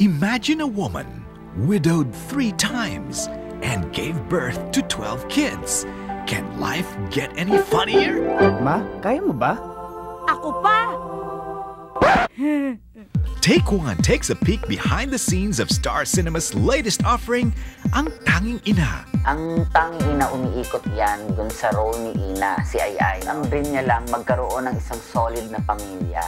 Imagine a woman widowed 3 times and gave birth to 12 kids. Can life get any funnier? Ma, kaya mo ba? Ako pa! Take One takes a peek behind the scenes of Star Cinema's latest offering, Ang Tanging Ina. Ang Tanging Ina, umiikot yan dun sa role ni Ina, si Ai. Ang dream niya lang magkaroon ng isang solid na pamilya.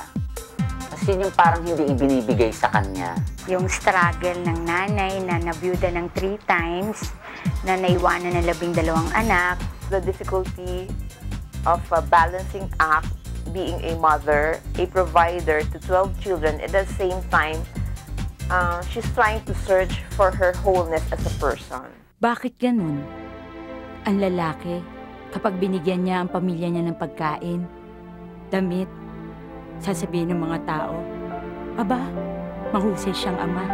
Kasi yung parang hindi ibinibigay sa kanya. Yung struggle ng nanay na nabiyuda ng 3 times, na naiwanan ng 12 anak. The difficulty of balancing act, being a mother, a provider to 12 children, at the same time, she's trying to search for her wholeness as a person. Bakit ganun? Ang lalaki, kapag binigyan niya ang pamilya niya ng pagkain, damit, sasabihin ng mga tao, aba, mahusay siyang ama.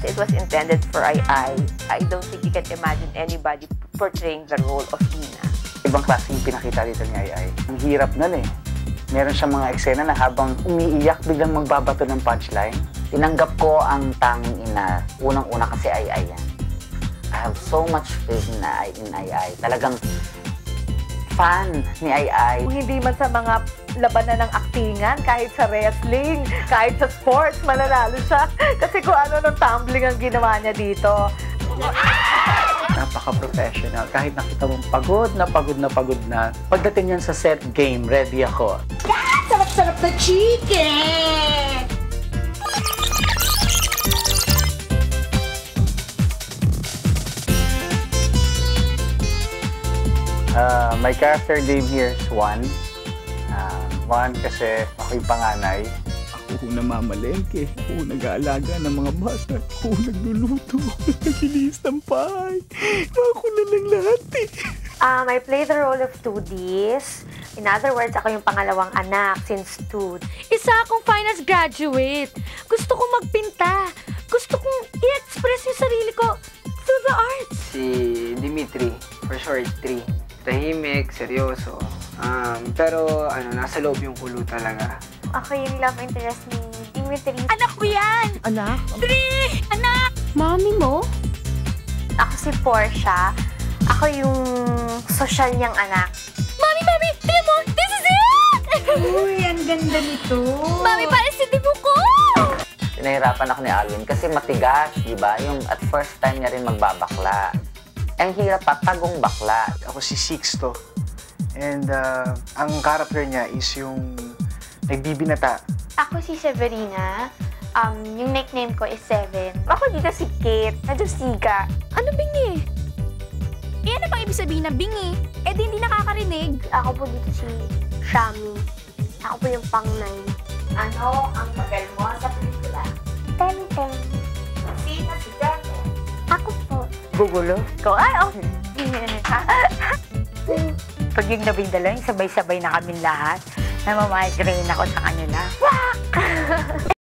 It was intended for Ai. I don't think you can imagine anybody portraying the role of Ina. Ibang klase yung pinakita dito ni Ai. Ang hirap nun eh. Meron siyang mga eksena na habang umiiyak, biglang magbabato ng punchline. Tinanggap ko ang Tanging Ina. Unang-una kasi Ai yan. I have so much faith in Ai. Talagang fan ni Ai. Kung hindi man sa mga labanan ng aktingan, kahit sa wrestling, kahit sa sports, mananalo siya. Kasi kung ano ng tumbling ang ginawa niya dito. Napaka-professional. Kahit nakita mong pagod na pagod na. Pagdating yan sa set game, ready ako. Sarap-sarap na chicken! My character name here is Juan. Juan kasi ako yung panganay. Ako namamalengke, ako nag-aalaga ng mga bata, ako nagluluto, naglinis ng bahay. Ako na lang lahat eh. I play the role of Tudis. In other words, ako yung pangalawang anak since Tud. Isa akong finance graduate. Gusto kong magpinta. Gusto kong i-express yung sarili ko through the arts. Si Dimitri, for short 3. Tahimik, seryoso. Pero nasa loob yung kulo talaga. Ako yung love interest ni Dimitri. Anak ko yan! Anak? 3! Anak! Mami mo? Ako si Portia. Ako yung social niyang anak. Mami! Tingnan mo! This is it! Uy, ang ganda nito. Mami, parang si Dibu ko! Pinahirapan ako ni Alwin kasi matigas, di ba? Yung at first time niya rin magbabakla. Ang hirap patagong bakla. Ako si Sixto. And ang character niya is yung nagbibinata. Ako si Severina. Yung nickname ko is Seven. Ako dito si Kate. Medyo siga. Ano bingi? Ano bang ibig sabihin na bingi? Eh di hindi nakakarinig. Ako po dito si Shami. Ako po yung pang-9. Ano ang tagal mo sa pelikula? 10. Sino si Daniel? Ako po. Gugulo? Ikaw, ay, oh. Pag yung 12, sabay-sabay na kami lahat. Namamigraine ako sa kanila. Wak!